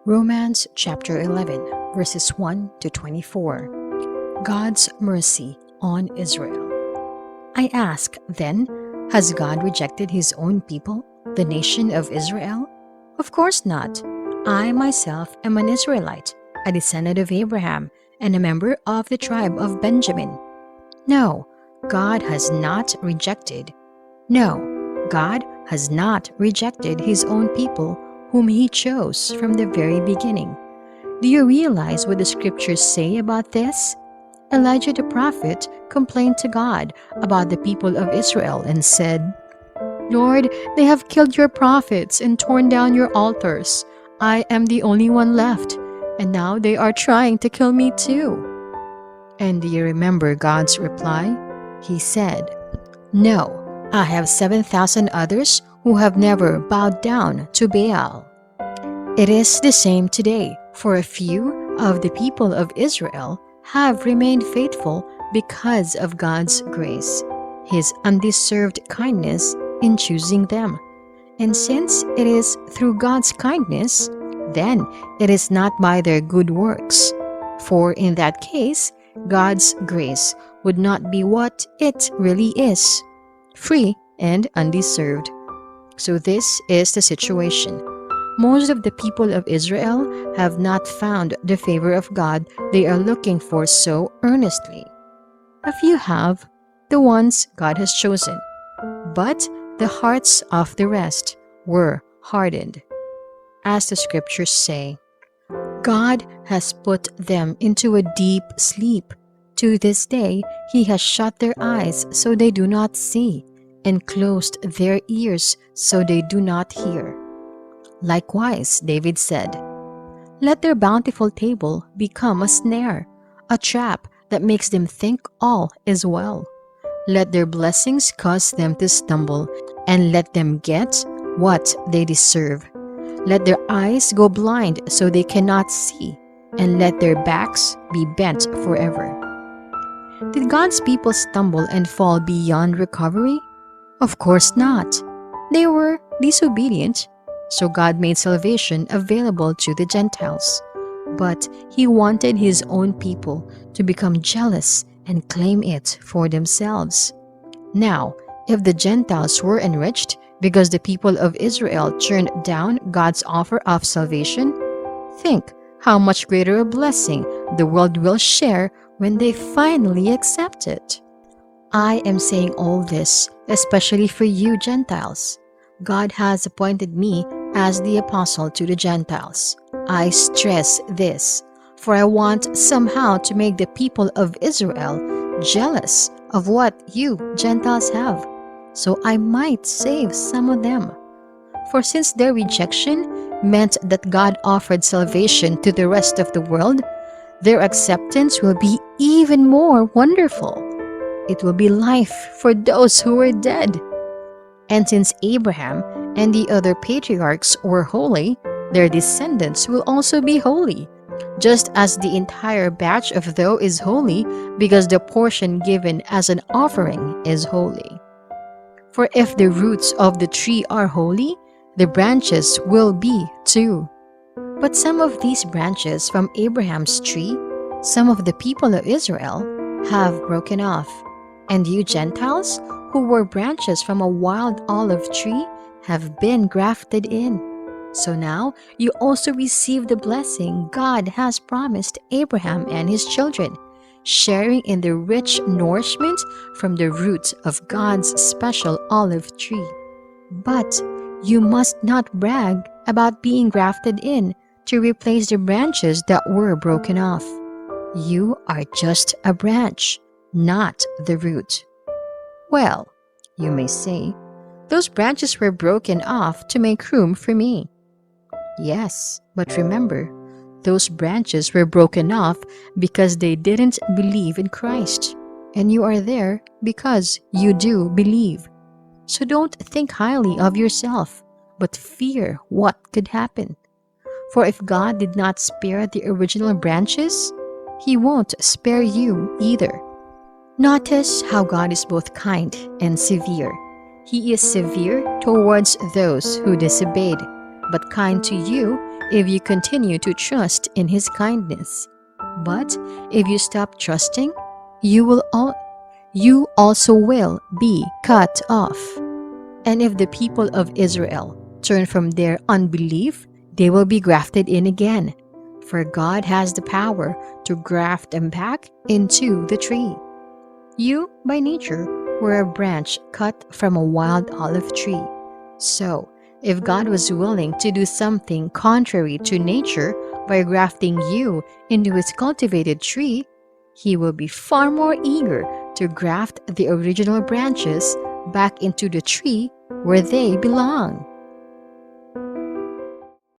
Romans chapter 11, verses 1 to 24. God's mercy on Israel. I ask, then, has God rejected his own people, the nation of Israel? Of course not. I myself am an Israelite, a descendant of Abraham, and a member of the tribe of Benjamin. No, God has not rejected. No, God has not rejected his own people whom he chose from the very beginning. Do you realize what the scriptures say about this? Elijah the prophet complained to God about the people of Israel and said, Lord, they have killed your prophets and torn down your altars. I am the only one left, and now they are trying to kill me too. And do you remember God's reply? He said, No, I have 7,000 others who have never bowed down to Baal. It is the same today, for a few of the people of Israel have remained faithful because of God's grace, his undeserved kindness in choosing them. And since it is through God's kindness, then it is not by their good works. For in that case, God's grace would not be what it really is, free and undeserved. So this is the situation. Most of the people of Israel have not found the favor of God they are looking for so earnestly. A few have, the ones God has chosen, but the hearts of the rest were hardened. As the scriptures say, God has put them into a deep sleep. To this day, he has shut their eyes so they do not see, and closed their ears so they do not hear. Likewise, David said, Let their bountiful table become a snare, a trap that makes them think all is well. Let their blessings cause them to stumble, and let them get what they deserve. Let their eyes go blind so they cannot see, and let their backs be bent forever. Did God's people stumble and fall beyond recovery? Of course not. They were disobedient, so God made salvation available to the Gentiles. But he wanted his own people to become jealous and claim it for themselves. Now, if the Gentiles were enriched because the people of Israel turned down God's offer of salvation, think how much greater a blessing the world will share when they finally accept it. I am saying all this especially for you Gentiles. God has appointed me as the apostle to the Gentiles. I stress this, for I want somehow to make the people of Israel jealous of what you Gentiles have, so I might save some of them. For since their rejection meant that God offered salvation to the rest of the world, their acceptance will be even more wonderful. It will be life for those who were dead. And since Abraham and the other patriarchs were holy, their descendants will also be holy, just as the entire batch of dough is holy because the portion given as an offering is holy. For if the roots of the tree are holy, the branches will be too. But some of these branches from Abraham's tree, some of the people of Israel, have broken off. And you Gentiles, who were branches from a wild olive tree, have been grafted in. So now you also receive the blessing God has promised Abraham and his children, sharing in the rich nourishment from the root of God's special olive tree. But you must not brag about being grafted in to replace the branches that were broken off. You are just a branch, not the root. Well, you may say, those branches were broken off to make room for me. Yes, but remember, those branches were broken off because they didn't believe in Christ, and you are there because you do believe. So don't think highly of yourself, but fear what could happen. For if God did not spare the original branches, he won't spare you either. Notice how God is both kind and severe. He is severe towards those who disobeyed, but kind to you if you continue to trust in His kindness. But if you stop trusting, you also will be cut off. And if the people of Israel turn from their unbelief, they will be grafted in again. For God has the power to graft them back into the tree. You, by nature, were a branch cut from a wild olive tree. So, if God was willing to do something contrary to nature by grafting you into His cultivated tree, He will be far more eager to graft the original branches back into the tree where they belong.